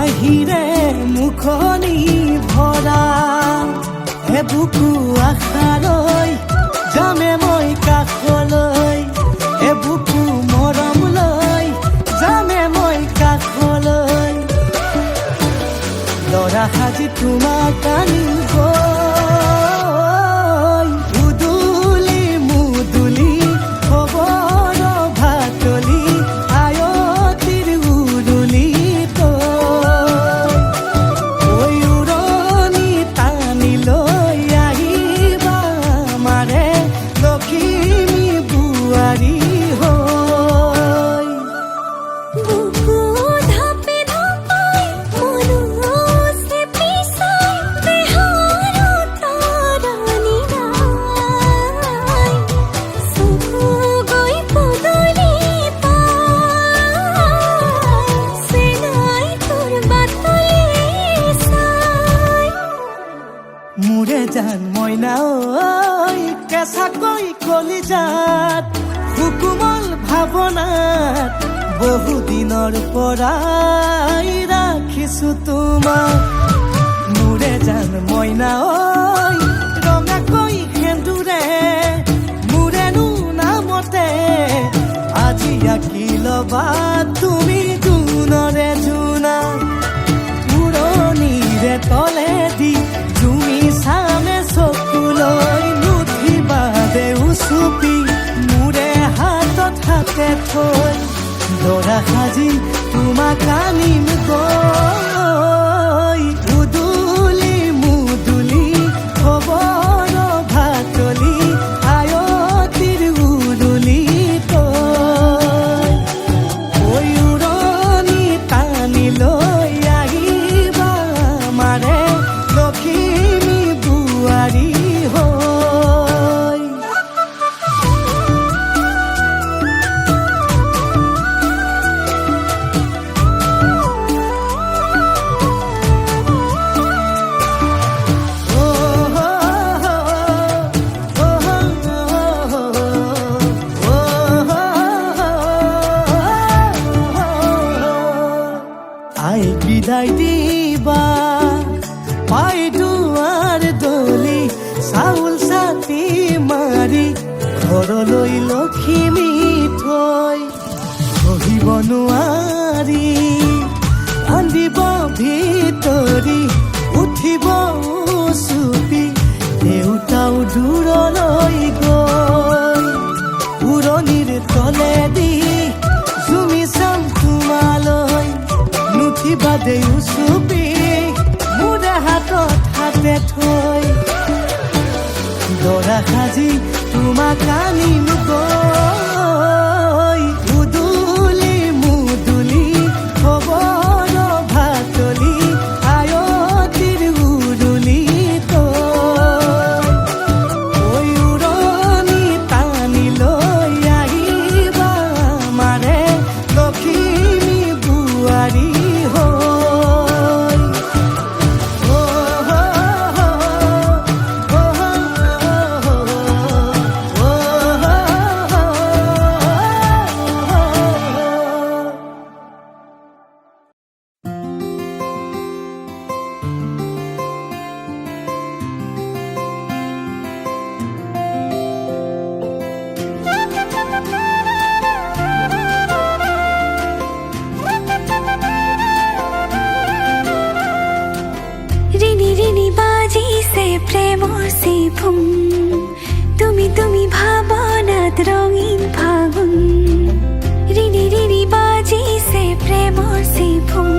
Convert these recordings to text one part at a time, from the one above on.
হাঁহিৰে মুখনি ভৰা বুকু আশালৈ যামে মই কাষলৈ বুকু মৰম লৈ যামে মই কাষলৈ লৰা সাজি তোমাক আনিব উদুলি মুদুলি খবৰ ভাতলি আয়তিৰ উৰুলি তই উৰণি টানি লৈ আহিবা মাৰে লখিমী বোৱাৰী মোৰে জান মইনা ঐ কেঁচাকৈ কলিজাত সুকুমল ভাৱনাত বহুদিনৰ পৰাই ৰাখিছো তোমাক মোৰে জান মইনা ঐ ৰঙাকৈ সেন্দুৰে মোৰেনো নামতে আজি আঁকি ল'বা তুমি জোনৰে জোনা উৰণিৰে তলেদি তুমি চামে চকুলৈ নুঠিবা দেউ চুপি মোৰে হাতত হাতে থৈ দৰা সাজি তোমাক আনিম গৈ উদুলি মুদুলি খবৰ ভাতলি আয়তিৰ উৰুলি তই ঐ উৰণি টানি লৈ আহিবা মাৰে লখিমী বোৱাৰী আই বিদায় দিবা পাই দুৱাৰ দলি চাউল চাতি মাৰি ঘৰলৈ লখিমী থৈ সহিব নোৱাৰি কান্দিব ভিতৰি উঠিব চুপি দেউতাও দূৰলৈ গৈ উৰণিৰ তলেদি জুমি চাম তোমালৈ নুঠিবা দেউ চুপি মোৰে হাতত হাতে থৈ দৰা সাজি তোমাক আনিম গৈ উদুলি মুদুলি খবৰ ভাতলি আয়তিৰ উৰুলি তই উৰণি টানি লৈ আহিবা মাৰে লখিমী বোৱাৰী তুমি ভাবনাত রঙিন ফাগুন রিনি রিনি বাজিছে প্রেমর সিফুন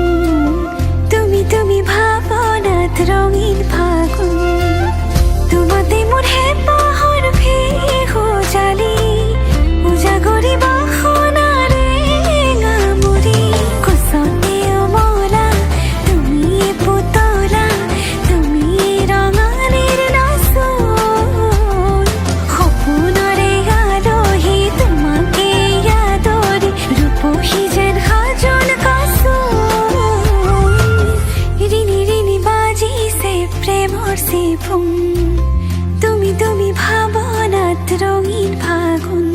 তুমি ভাবনাত রঙিন ফাগুন তোমাতে মোর হেপাহর ভিহু জালি উজাগরি বাহনারে গামুরি কুসনে অমলা তুমি পুতলা তুমি রঙালির নাচুন সপোনরে আলহী তোমাকে আদরি রূপহী যেন সাজোন কাচুন রিনি রিনি বাজিছে প্রেমর সিফুন তুমি ভাবনাত রঙিন ফাগুন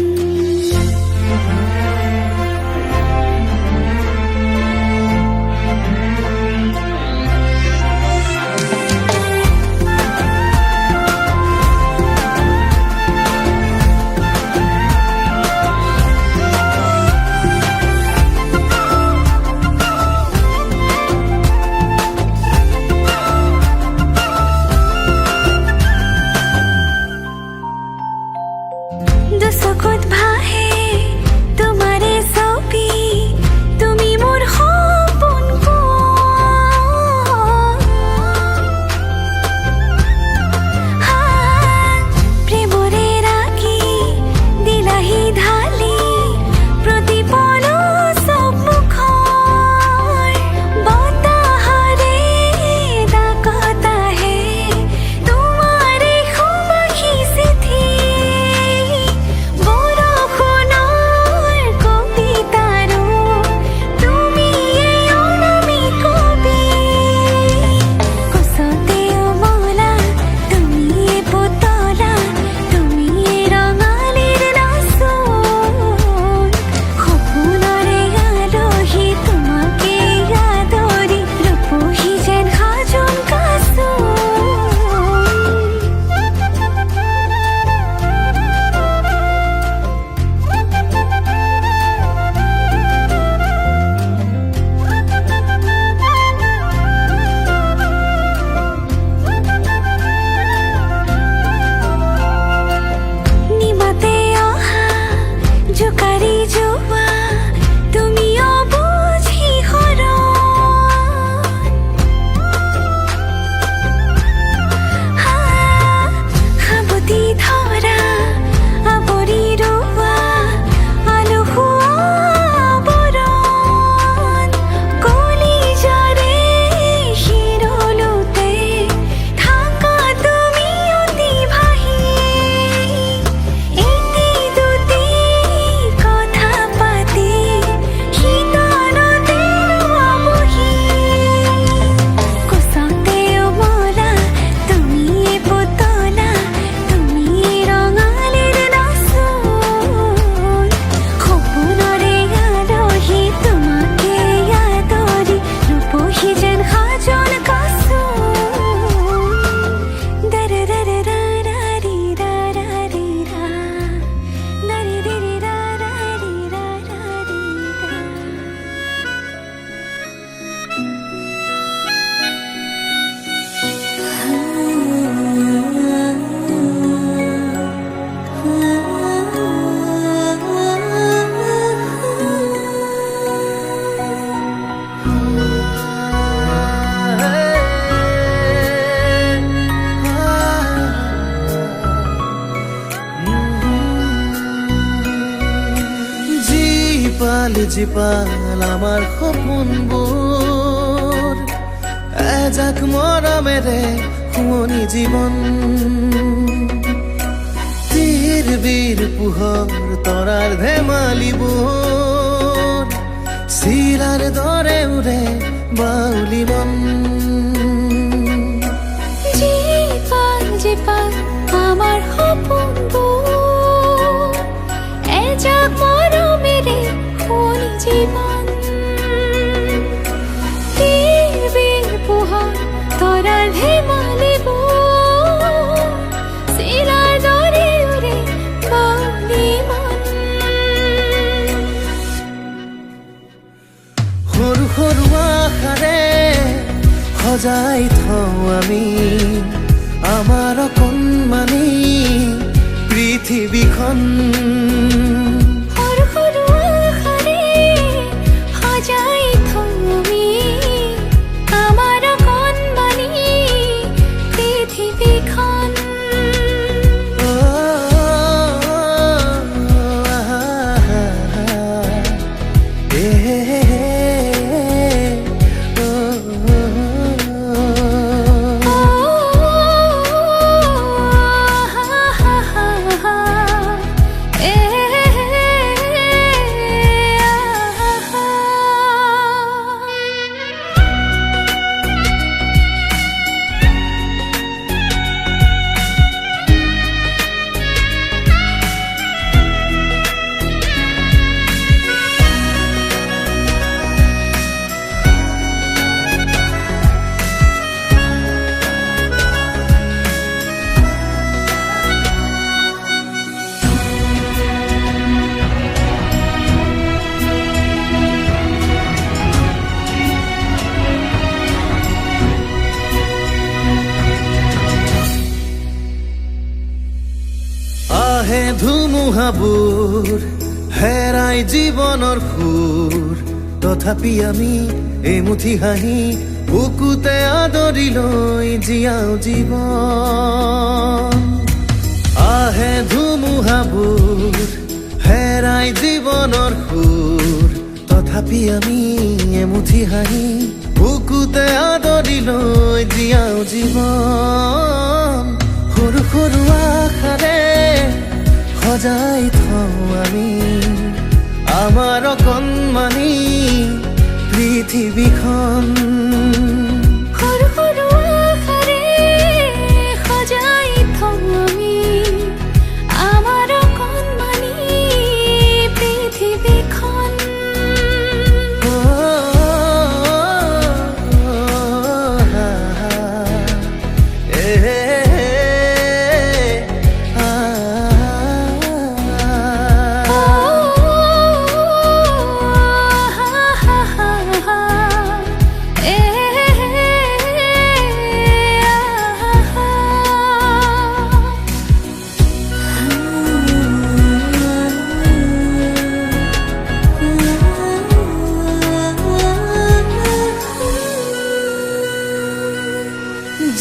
জীপাল আমাৰ সপোনবোৰ এজাক মৰমেৰে শুৱনি জীৱন তীৰ বীৰ পোহৰ তৰাৰ ধেমালিবোৰ চিৰাৰ দৰে উৰে বাউলি মন জীপাল জীপাল আমাৰ সপোনবোৰ এজাক মৰমেৰে শুৱনি জীৱন তীৰ বীৰ পোহৰ তৰাৰ ধেমালিবোৰ চিৰাৰ দৰে উৰে বাউলি মন সৰু সৰু আশাৰে সজাই থওঁ আমি আমাৰ অকণমানি পৃথিৱীখন সৰু সৰু আশাৰে সজাই থওঁ আমি আমাৰ অকণমানি পৃথিৱীখন আহে ধুমুহাবোৰ হেৰাই জীৱনৰ সুৰ তথাপি আমি এমুঠি হাঁহি বুকুতে আদৰি লৈ জীয়াও জীৱন আহে ধুমুহাবোৰ হেৰাই জীৱনৰ সুৰ তথাপি আমি এমুঠি হাঁহি বুকুতে আদৰি লৈ জীয়াও জীৱন সৰু সৰু আশাৰে সজাই থওঁ আমি আমাৰ অকণমানি পৃথিৱীখন সৰু সৰু আশাৰে সজাই থওঁ আমি আমাৰ অকণমানি পৃথিৱীখন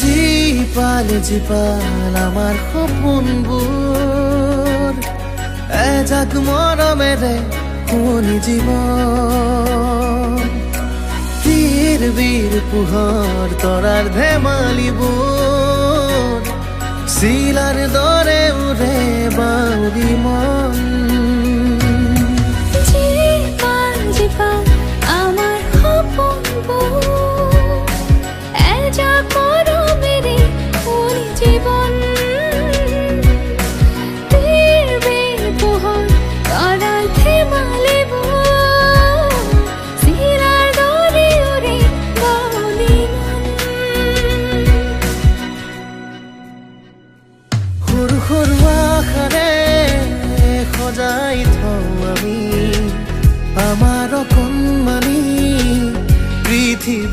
জীপাল জীপাল আমাৰ সপোনবোৰ এজাক মৰমেৰে শুৱনি জীৱন তীৰ বীৰ পোহৰ তৰাৰ ধেমালিবোৰ চিলাৰ দৰে উৰে বাউলি মন জীপাল জীপাল আমাৰ সপোনবোৰ এজাক মৰমেৰে শুৱনি জীৱন তীৰ বীৰ পোহৰ তৰাৰ ধেমালিবোৰ চিৰাৰ দৰে উৰে বাউলি মন সৰু সৰু আশাৰে সজাই থওঁ আমি আমাৰ অকণমানি পৃথিৱী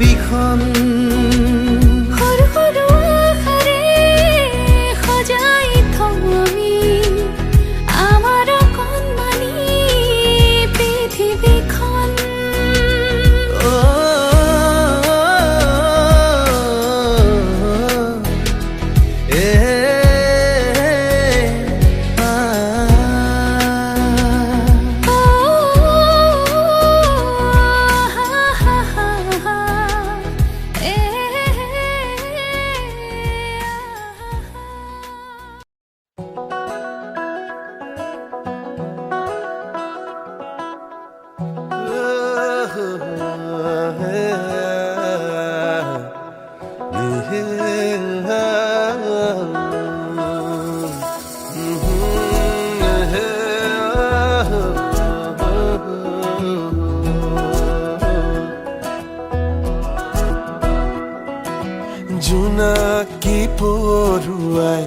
জোনাকী পৰুৱাই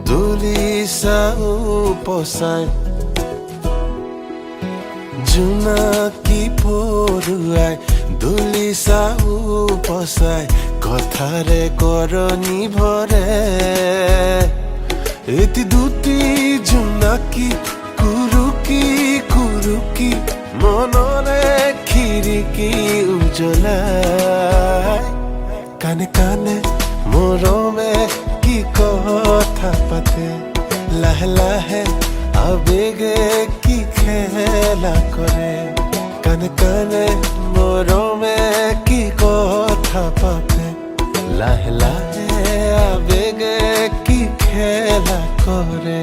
দলিচা উপচাই জোনাকী পৰুৱাই দলিচা উপচাই কথাৰে কৰনি ভৰে এটি দুটি জোনাকী কুৰুকি কুৰুকি মনৰে খিৰিকী উজ্বলাই কানে কানে মৰমে কি কথা পাতে লাহে লাহে আবেগে কি খেলা কৰে কানে কানে মৰমে কি কথা পাতে লাহে লাহে আবেগে কি খেলা কৰে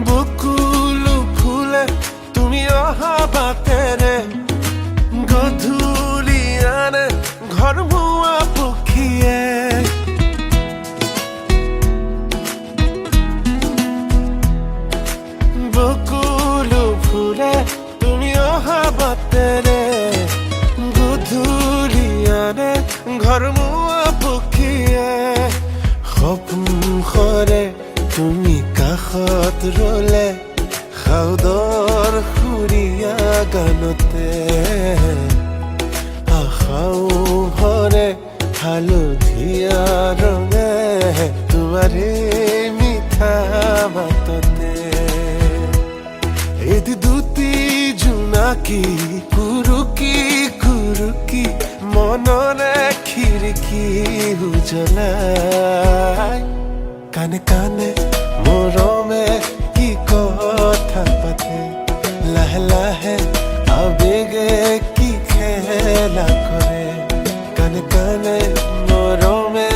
বকুলো ফুলে তুমি অহা বাটেৰে গধূলি আনে ঘৰ মুৱা পক্ষীয়ে বকুলো ফুলে তুমি অহা বাটেৰে গধূলি আনে ঘৰ মুৱা পক্ষীয়ে সপোনৰে তুমি কাষত ৰলে সাউদৰ সুৰীয়া গানতে আশাও ভৰে হালধীয়া ৰঙে তোমাৰে মিঠা মাততে এটি দুটি জোনাকী কুৰুকি কুৰুকি মনৰে খিৰিকী উজ্বলাই কানে কানে মৰমে কি কথা পাতে লাহে লাহে আবেগে কি খেলা কৰে কানে কানে মৰমে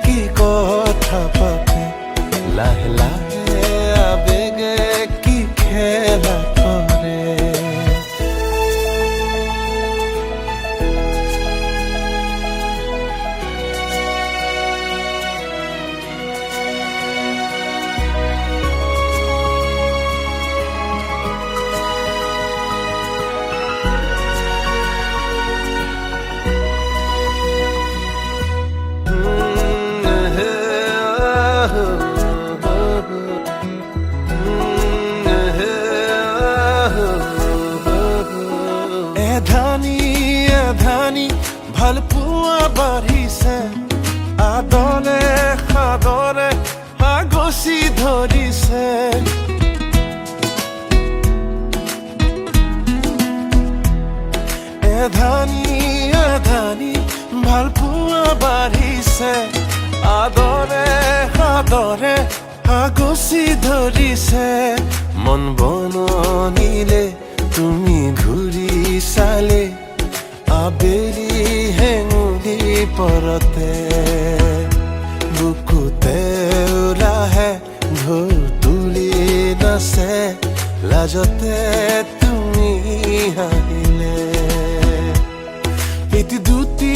কি কথা পাতে লাহে লাহে আবেগে কি খেলা কৰে এধানি এধানি ভাল পোৱা বাঢ়িছে আদৰে সাদৰে আগচি ধৰিছে এধানি এধানি ভাল পোৱা বাঢ়িছে আদৰে সাদৰে আগচি ধৰিছে মন বননিলে তুমি ঘূৰি চালে আবেলি হেঙুলি পৰতে বুকুতে ওলাহে ঢৌ তুলি নাচে লাজতে তুমি হাঁহিলে এটি দুটি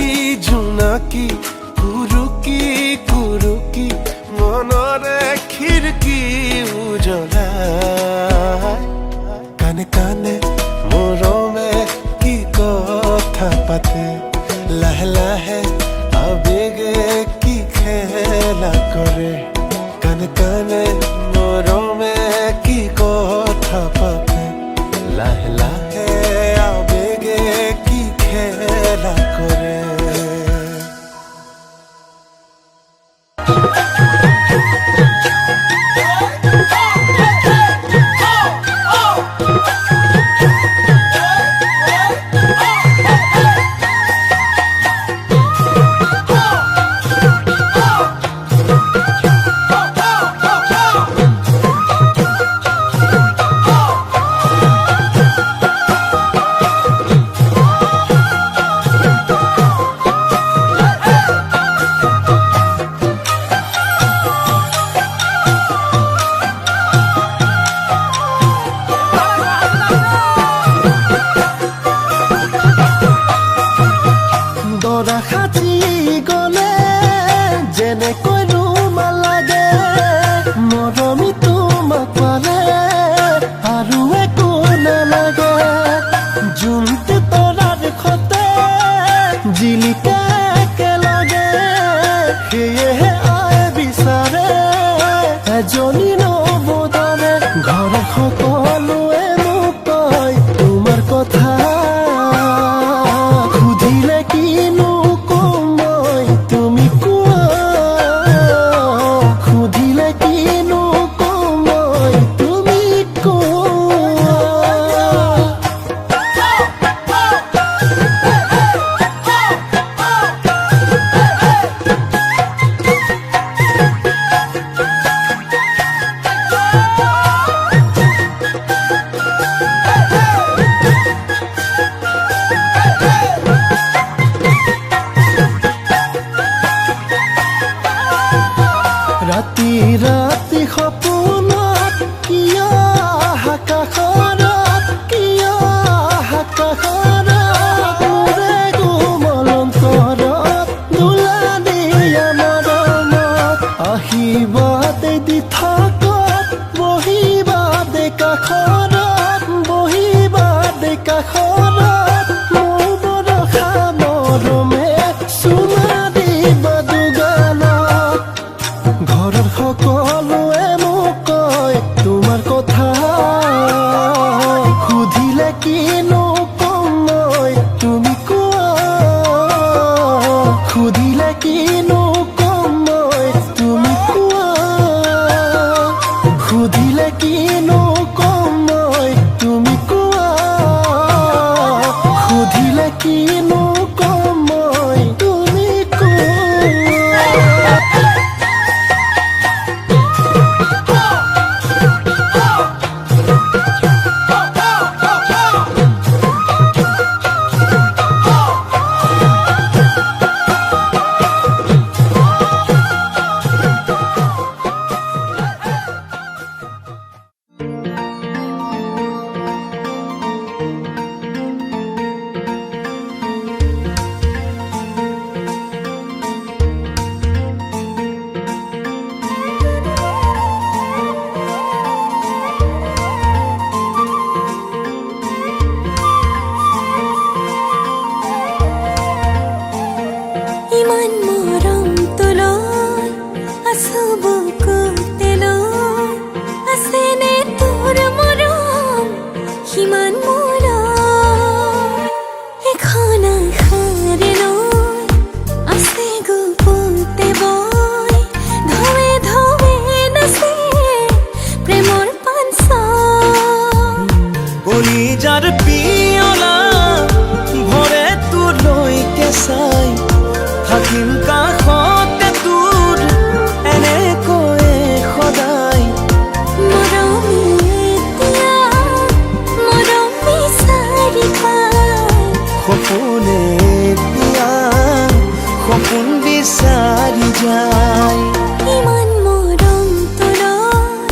জোনাকী কুৰুকি কুৰুকি মনৰে খিৰিকী উজ্বলাই কানে কানে মৰমে কি কথা পাতে লাহে লাহে আবেগে কি খেলা কৰে কানে কানে মৰমে কি কথা পাতে লাহে লাহে আবেগে কি খেলা কৰে ৰাতি ৰাতি সপোনত কিয় আকাশত কিয় আকাশত মোৰে কোমলন্তৰত দোলা দিয়া মৰমত আশীৰ্বাদ দি থাকত বহিবা দে কাষত বহিবা দে কাষত মোৰ বৰষা মৰমে চুমা দিবা দুগালত ঘৰৰ সকলোৱে মোক কয় তোমাৰ কথা সুধিলে কিনো কম মই তুমি কোৱা সুধিলে কিনো কম মই তুমি কোৱা সুধিলে কিনো কম মই তুমি কোৱা সুধিলে কিনো কম মই তুমি কোৱা ইমান মৰম তোলৈ আছো বুকুতে লৈ আছেনে তোৰ মৰম সিমান মৰম এখন আশাৰে লৈ আছে গুপুতে বৈ ধৱে ধৱে নাচে প্ৰেমৰ পাঞ্চম কলিজাৰ পিয়লা ভৰে তোলৈকে চাই থাকিম কাষতে তোৰ এনেকৈয়ে সদায় মৰমে এতিয়া মৰম বিচাৰি পায় সপোনে এতিয়া সপোন বিচাৰি যায় ইমান মৰম তোলৈ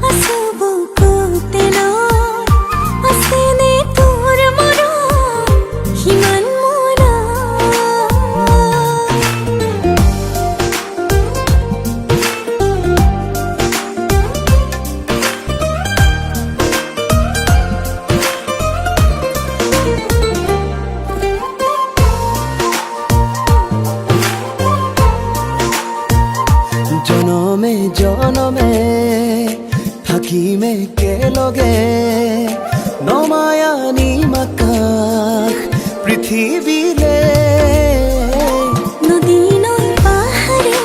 আছো বুকুতে লৈ আছেনে তোৰ মৰম সিমান জনমে জনমে থাকিমে একেলগে নমায়া নিমাকাশ পৃথিৱীলে নদী নৈ পাহাৰে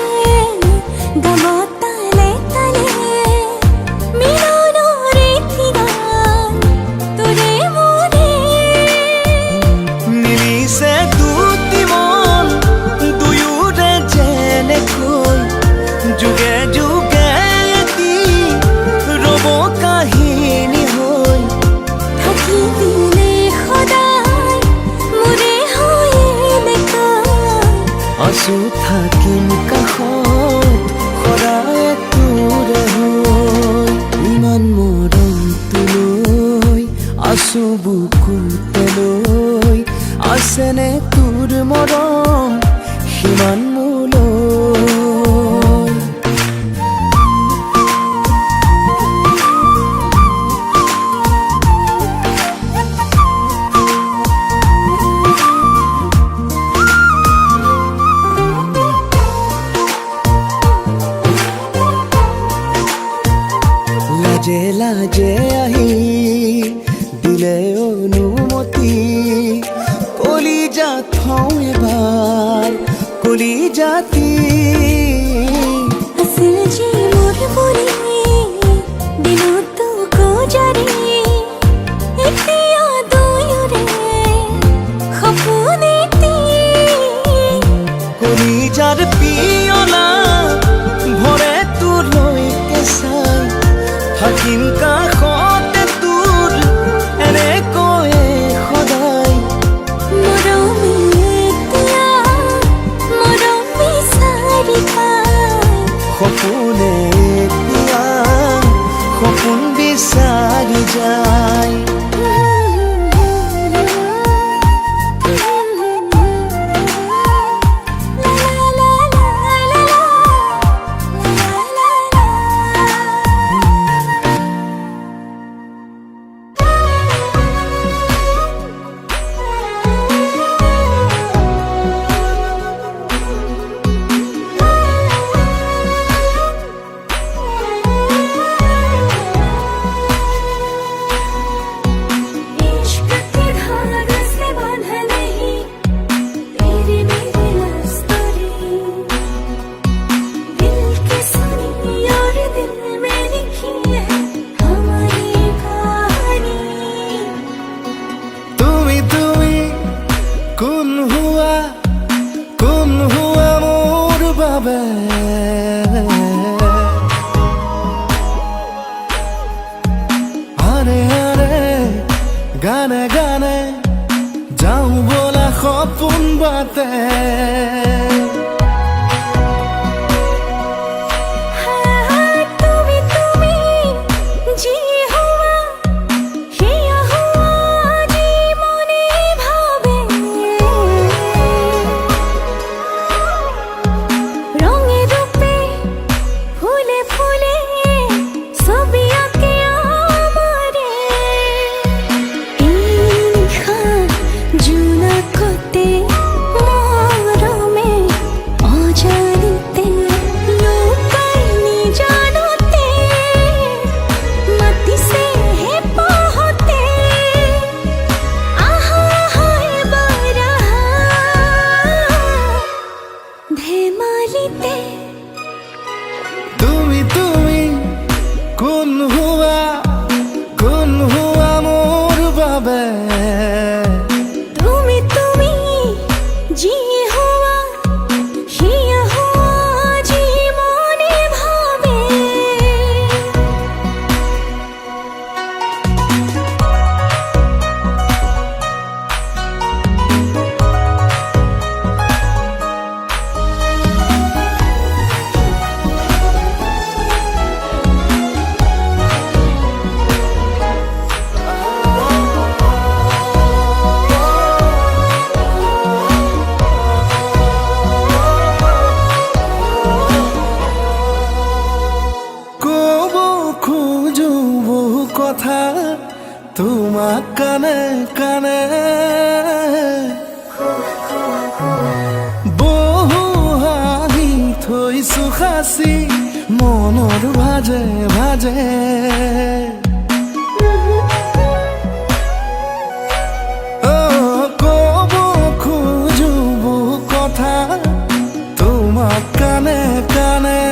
গাব তালে তালে মিলনৰে ঠিগান তোৰে মোৰে মিলিছে দুটি মন দুয়োৰে যেনেকৈ যুগে যুগে এটি ৰব কাহিনী হৈ থাকিবিনে সদায় মোৰে হৈয়ে দেখা আছো থাকিম কাষত সদায় তোৰে হৈ ইমান মৰম তোলৈ আছো বুকুতে লৈ আছেনে তোৰ মৰম সিমান মোলৈ লাজে লাজে আহি দিলে অনুমতি কলিজা থওঁ এবাৰ কলিজাতি আছিল যে মোৰ বুলি দিনতো গোজাৰি এতিয়া দুয়োৰে সপোন এটি কলিজাৰ পিয়লা ভৰে তোলৈকে চাই থাকিম কাষতে তোৰ এনেকৈয়ে সদায় মৰমে এতিয়া মৰম বিচাৰি পায় সপোনে আরে আরে গানে গানে যাওঁ ব'লা সপোন বাটে তুমি তুমি যি হোৱা সেয়া হোৱা যি মনে ভাবে ৰঙে ৰূপে ফুলে ফুলে ছবি আঁকে আমাৰে এই নিশা জোনাকতে মৰমে অজানিতে লুকাই নিজানতে মাতিছে হে পহতে আহা হয় বাৰা ধেমালিতে তুমি তুমি কোন হোৱা মোৰ বাবে তুমি তুমি যি হোৱা সেয়া হোৱা যি মনে ভাবে ক'ব খোজো বহু কথা তোমাক কানে কানে বহু হাঁহি থৈছো সাঁচি মনৰ ভাজে ভাজে ক'ব খোজো বহু কথা তোমাক কানে কানে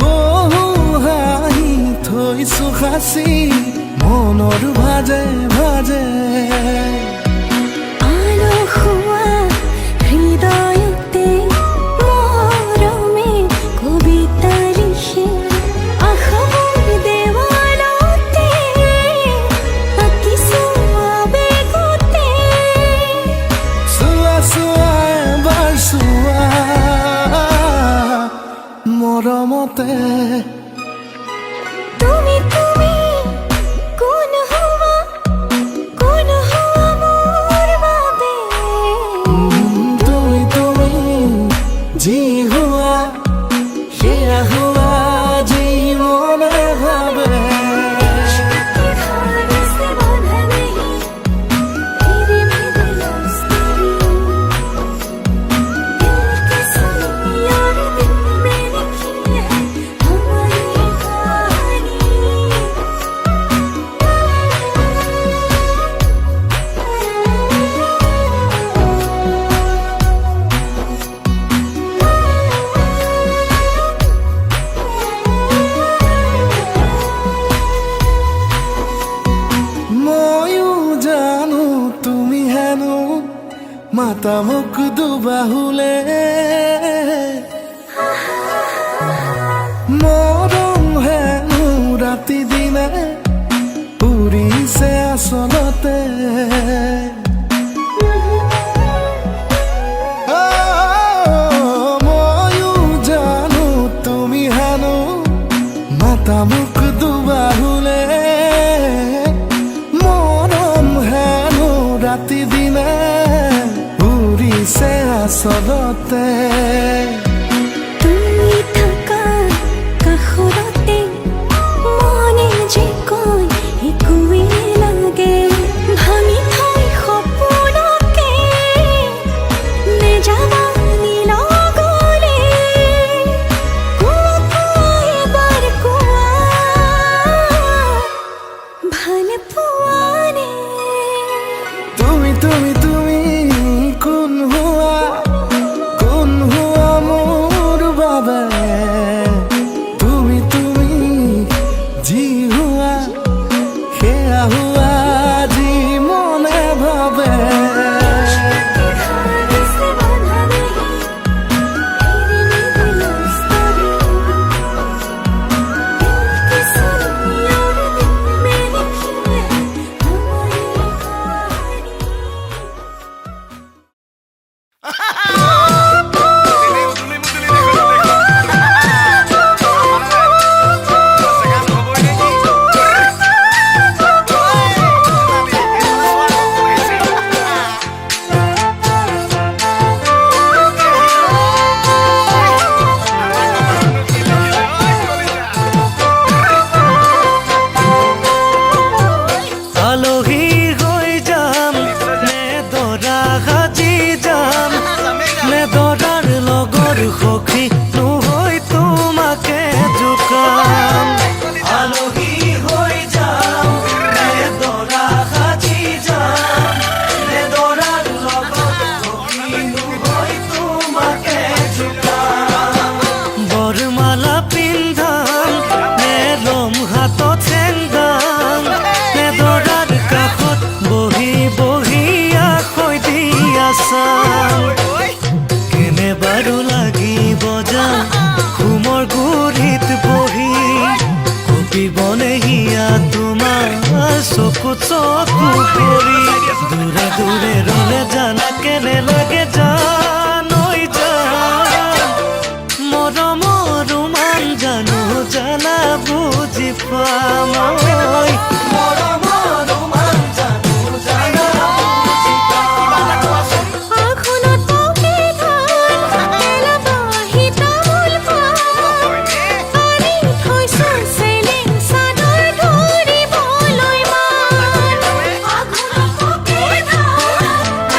বহু হাঁহি থৈছো সাঁচি মনৰ ভাজে ভাজে আলসুৱা হৃদয়তে মৰমে কবিতা লিখে আশাবোৰ দেৱালতে আঁকিছো আবেগতে চোৱা চোৱা এবাৰ চোৱা মৰমতে তুমি তুমি কোন হোৱা মোৰ বাবে তুমি তুমি যি হোৱা সেয়া হোৱা যি মনে ভাবে से बांधा नहीं धीरे धीरे लौटती दिल की सुनी और दिल में लिखी है हमारी कहानी ময়ো জানো তুমি হেনো মাতা মোক দুবাহুলে মৰম হেনো ৰাতি দিনে উৰিছে আচলতে ময়ো জানো তুমি হেনো মাতা মোক দুবাহুলে মৰম হেনো ৰাতি দিনে উৰিছে আচলতে তুমি থাকা কাষৰতে মনে যে কয় একোৱেই লাগে ভাঙি থৈ সপোনকে নেযাবা নিলগলে কোৱা কোৱা এবাৰ কোৱা ভাল পোৱানে তুমি তুমি তুমি কোন হোৱা চাম কেনে বাৰু লাগিব যাম ঘুমৰ গুৰিত বহি কপিবনে হিয়া তোমাৰ চকুত চকু পৰি দূৰে দূৰে ৰলে জানা কেনে লাগে জানৈ জান মৰমৰ ৰোমান জানো জানা বুজি পাম মৰমৰ ৰোমান জানো জানা বুজি পাম আখুনত পকে ধান এলাবাহি তামোল পাণ আনি থৈছো চেলেং চাদৰ ধৰিবলৈ মান আখুনত পকে ধান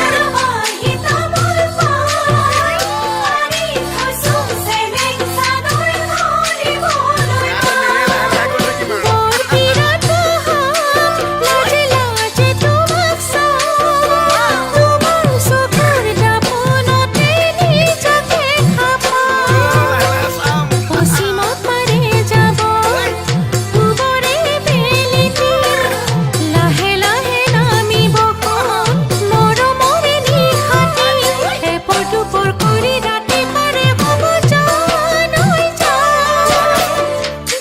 এলাবাহি তামোল পাণ আনি থৈছো চেলেং চাদৰ ধৰিবলৈ মান বৰ বিৰাট হাত লাজে লাজে তোমাক চাওঁ তোমাৰ চকুৰ দাপোনতে নিজকে খাপাওঁ পশ্চিমত মাৰে যাব পূবৰে বেলিটি লাহে লাহে নামিব সোণ মৰমৰে নিশাটি এপৰ দুপৰ কৰি ৰাতি পাৰে হ'ব জানৈ জান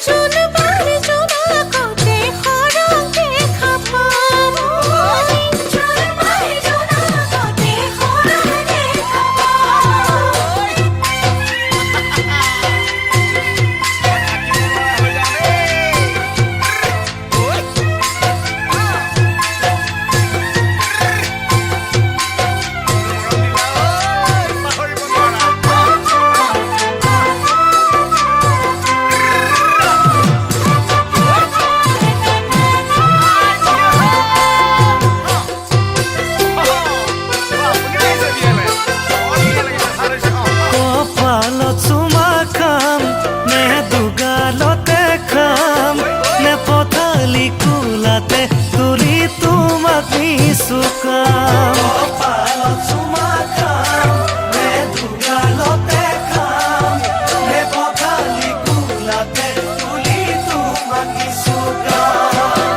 জোন বাৰ জোনাকতে সৰগে খাপাম জোন বাৰ জোনাকতে সৰগে খাপাম কপালত চুমা খাম নে দুগালতে খাম নে পথালি কোলাতে তুলি তোমাক নিচুকাম কপালত চুমা খাম নে দুগালতে খাম নে পথালি কোলাতে তুলি তোমাক নিচুকাম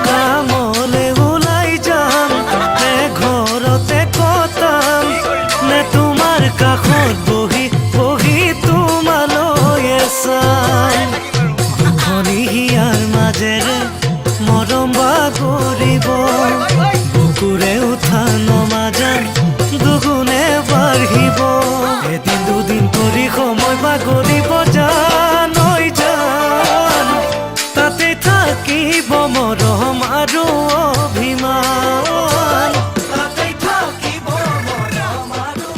কামলে ওলাই যাম নে ঘৰতে কটাম নে তোমাৰ কাষত বহি বহি তোমালৈ চাম দুখনি হিয়াৰ মাজেৰে মৰম বাগৰিব বুকুৰে উঠা নমা যান দুগুণে বাঢ়িব এদিন দুদিন কৰি সময় বাগৰিব জানৈ জান তাতে থাকিব মৰম আৰু অভিমান তাতে থাকিব মৰম আৰু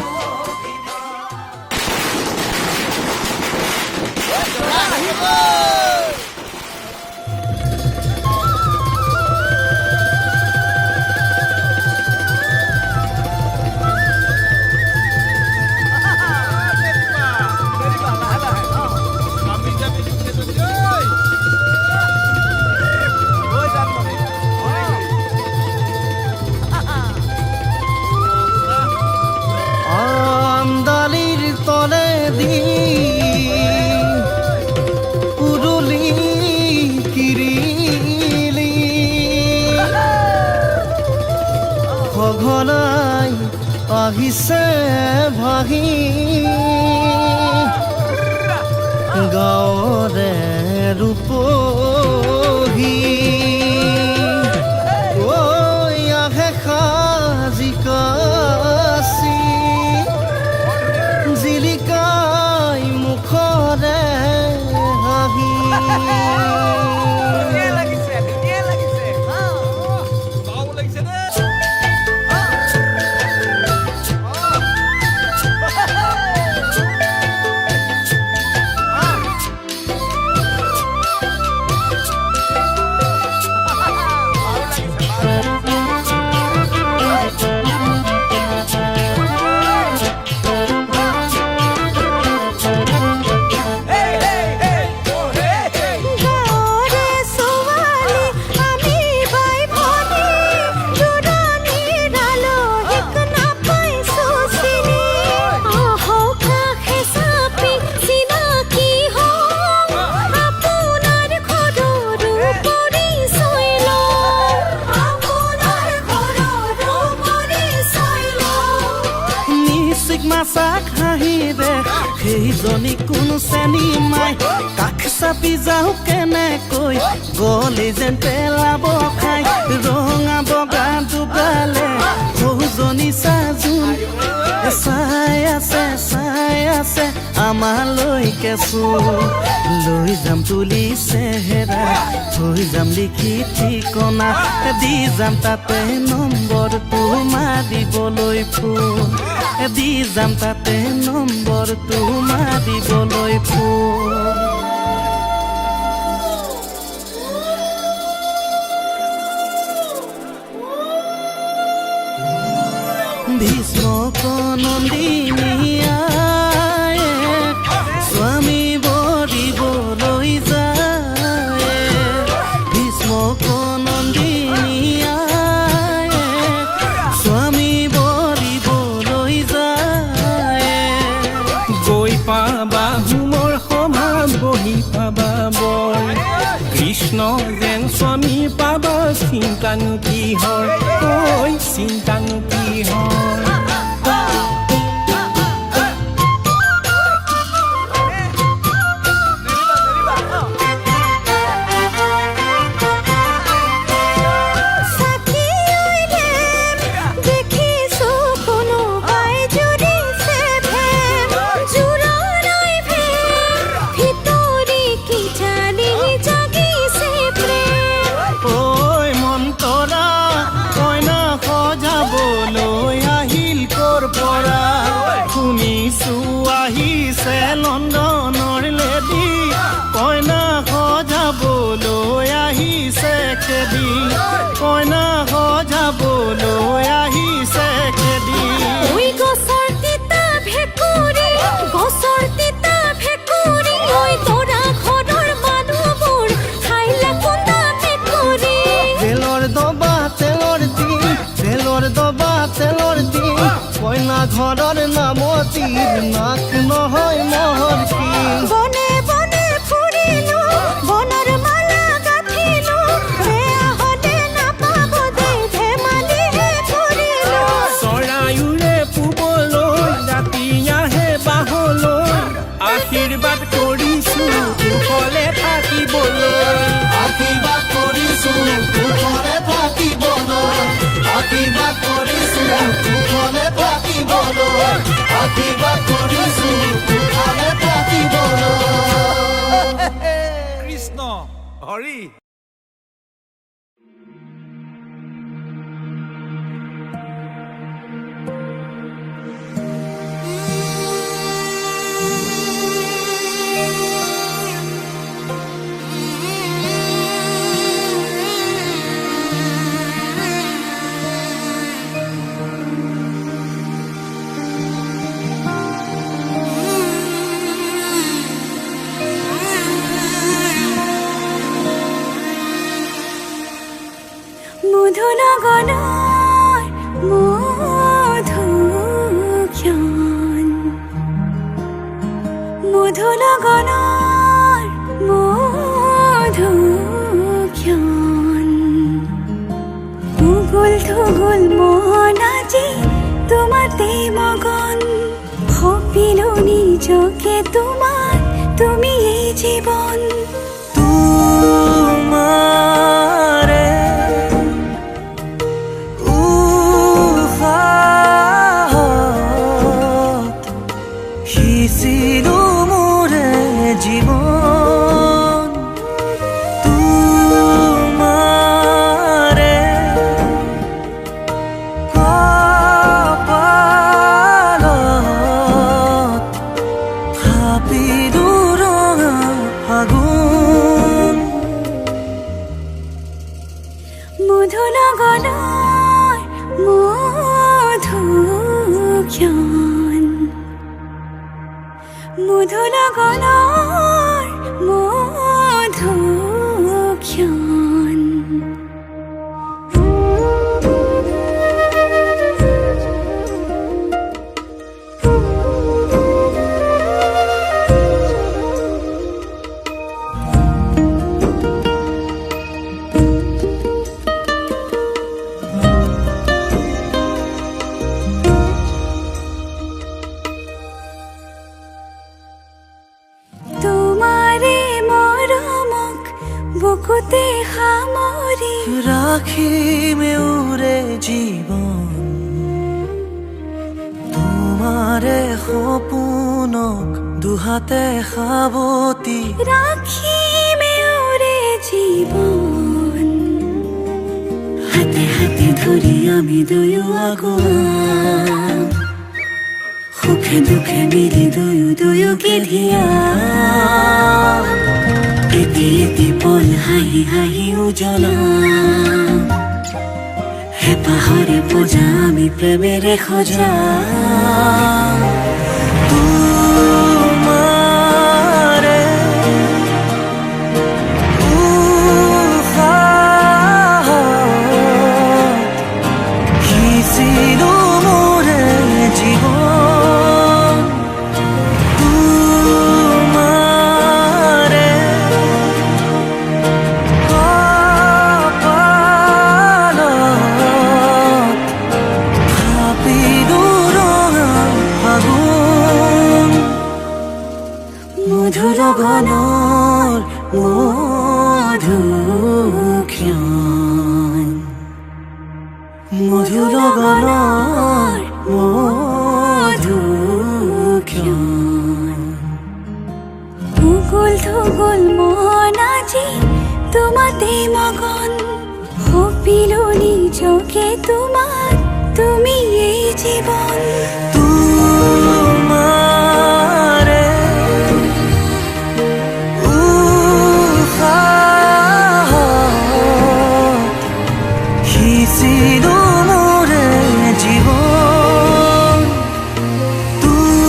আন্দালিৰ তলেদি উৰুলি কিৰিলি সঘনাই আহিছে ভাহি গাঁৱৰে ৰূপহী ঐ আহে সাজি কাচি জিলিকাই মুখৰে হাঁহি দুজনী কোনো চেনি মাই কাষ চাপি যাওঁ কেনেকৈ গলি যেন পেলাব খাই ৰঙা বগা ডুবালে সৌজনী চাজোন চাই আছে আমালৈকে চোন লৈ যাম তুলি চেহেৰা থৈ যাম লিখি ঠিকনা দি যাম তাতে নম্বৰটো মাৰিবলৈ ফোন দি যাম তাতে নম্বৰটো মাৰিবলৈ ফোন ভীষ্ম নন্দিনী আয়ে স্বামী বৰিবলৈ যায় ভীষ্ম নন্দিনী আয়ে স্বামী বৰিবলৈ যায় গৈ পাবা হোমৰ সভাত বহি পাবা বৰ কৃষ্ণ যেন স্বামী পাবা চিন্তানো কি হয় কৈ চিন্তানো কি হয় আহিছে লণ্ডনৰ লেডি কইনা সজাবলৈ আহিছে খেদি কইনা সজাবলৈ আহিছে খেদি গছৰ তিতা ভেকুৰি ঐ তোৰা ঘৰৰ মানুহবোৰ খাইলে কোনা মেকুৰি তেলৰ দবা তেলৰ টিং কইনা ঘৰৰ নামতিৰ নাক নহয় মহৰ কিং বনে বনে ফুৰিলো বনৰ মালা গাঁঠিলো বেয়া হলে নাপাব দে ধেমালিহে কৰিলো চৰাইৰে পুবলৈ ৰাতি আহে বাহলৈ আশীৰ্বাদ কৰিছো কুশলে থাকিবলৈ আশীৰ্বাদ কৰিছো কুশলে থাকিবলৈ আশীৰ্বাদ কৰিছো কুশলে থাকিবলৈ আশীৰ্বাদ কৰিছো কুশলে থাকিবলৈ কৃষ্ণ হৰি মধুনগৰৰ মধুক্ষণ মধুনগৰৰ মধুক্ষণ উগুল থুগুল মন আজি তোমাতে মগন ভাবিলো নিজকে তোমাৰ তুমি এই জীবন তোমাৰে সিঁচিলো মোৰে জীৱন তোমাৰে কপালত থাপিলো ৰঙা ফাগুন মধুনগৰৰ মধুক্ষণ মধুনগৰৰ মধুক্ষণ বুকুতে সামৰি ৰাখিমে উৰে জীৱন তোমাৰে সপোনক দুহাতে সাৱতি ৰাখিমে উৰে জীৱন হাতে হাতে ধৰি আমি দুয়ো আগুৱাম সুখে দুখে মিলি দুয়োকে ধিয়াম এটি এটি পল হাঁহি হাঁহি উজ্বলাম হেঁপাহৰে পূজা আমি প্ৰেমেৰে সজাম তোমাৰে উশাহ সিঁচিলো মোৰে জীৱন তোমাৰে কপালত থাপিলো ৰঙা ফাগুন মধুৰ গণৰ মধুক্ষণ মধুৰ গণৰ মধুক্ষণ উগুল থুগুল মন আজি তোমাতে মগন সপিলো নিজকে তোমাক তুমি এই জীৱন তোমাৰে উশাহ সিঁচিলো মোৰে জীৱন তোমাৰে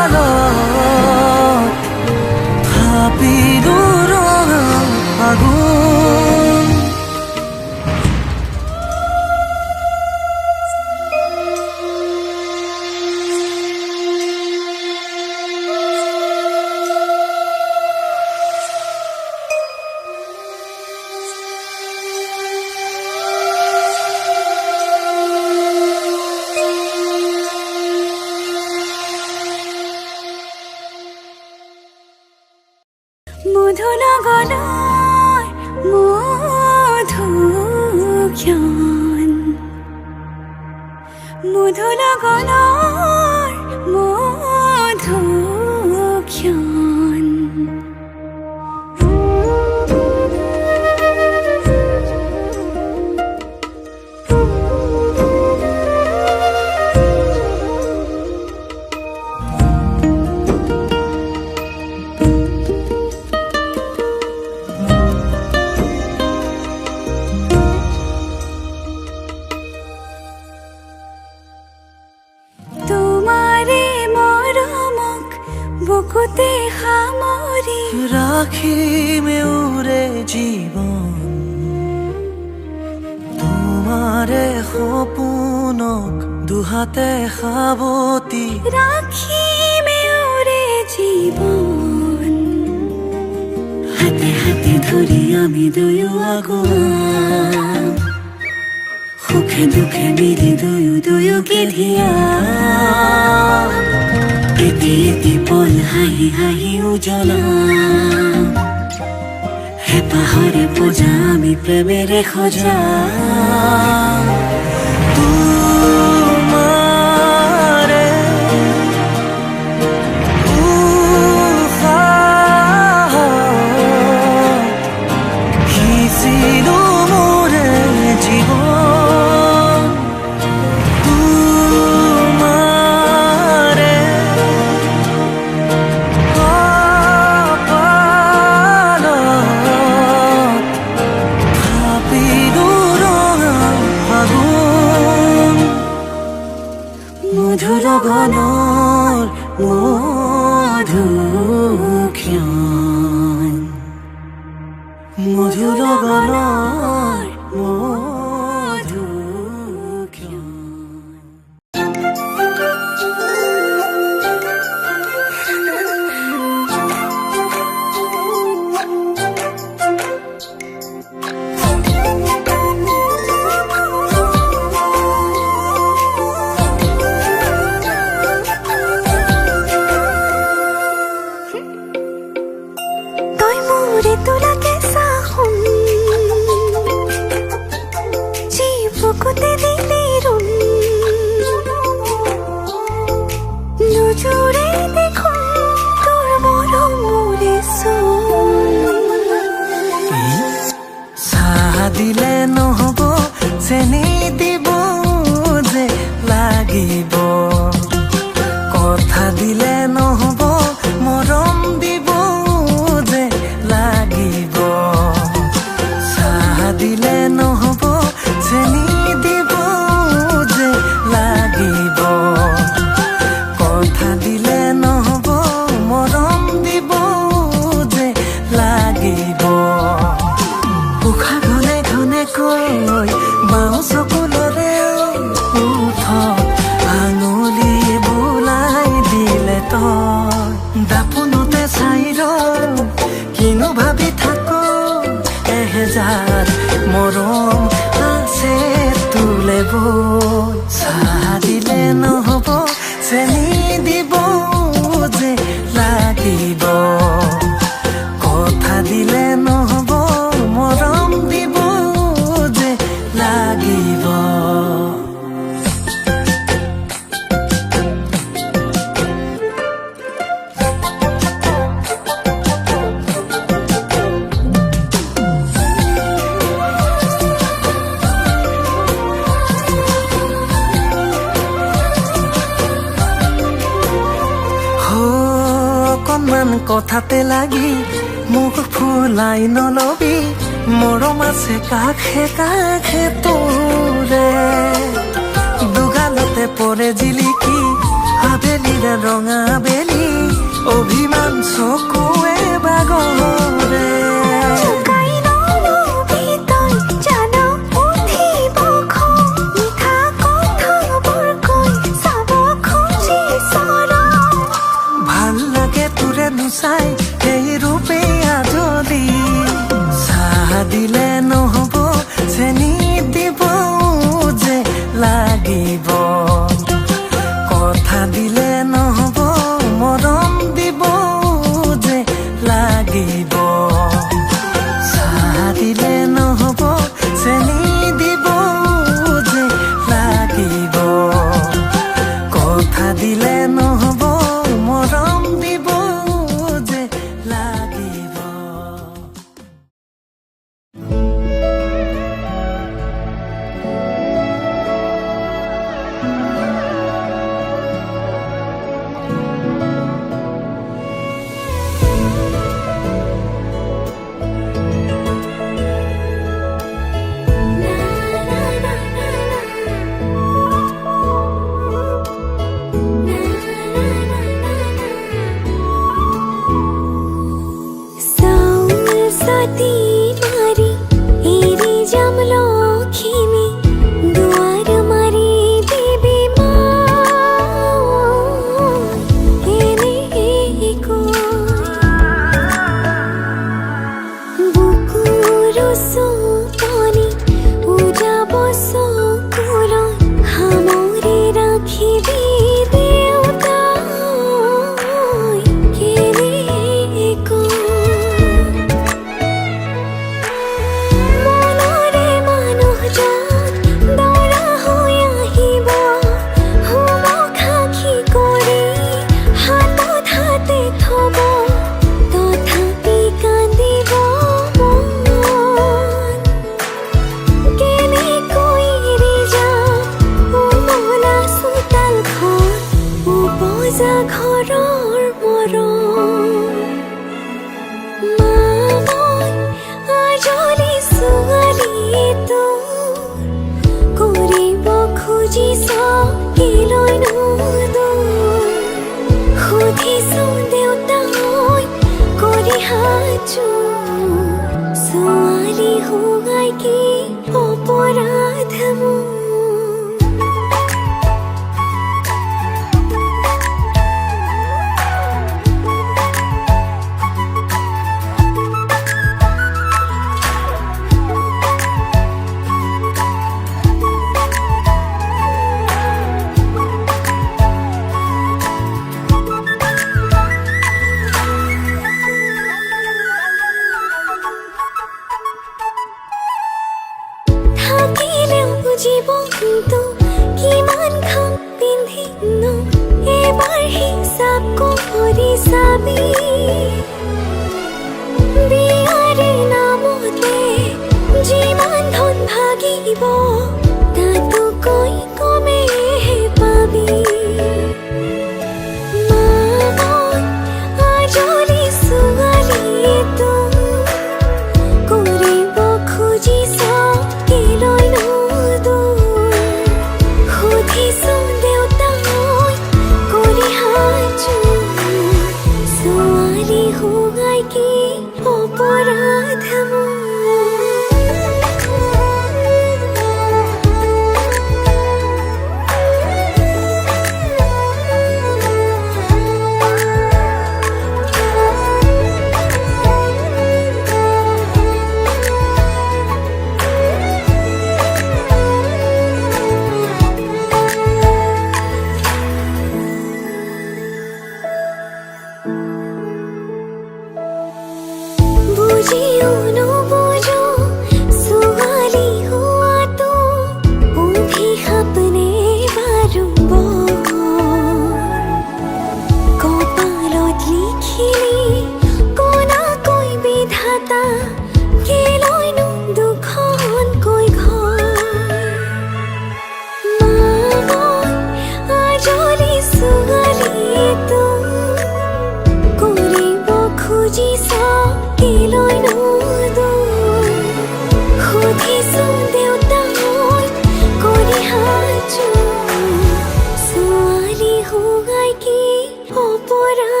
কপালত থাপিলো ৰঙা ফাগুন মধুৰ গণৰ মধুক্ষণ মধুৰ গণৰ মধুক্ষণ তোমাৰে মৰমক বুকুতে সামৰি ৰাখিমে উৰে জীৱন তোমাৰে সপোনক দুহাতে সাৱতি ৰাখিমে উৰে জীৱন হাতে হাতে ধৰি আমি দুয়ো আগুৱাম সুখে দুখে মিলি দুয়োকে ধিয়াম এটি এটি পল হাঁহি হাঁহি উজ্বলাম হেঁপাহৰে পূজা আমি প্ৰেমেৰে সজাম তোমাৰে উশাহ সিঁচিলো মোৰে জীৱন তোমাৰে কপালত থাপিলো ৰঙা ফাগুন মধুৰ গণৰ মধুক্ষণ মধুৰ গণৰ ইমান কথাতে লাগি মোক ফুলাই নলবি মৰম আছে কাষে কাষে তোৰে দুগালতে পৰে জিলিকি আবেলিৰে ৰঙা আবেলি অভিমান চকু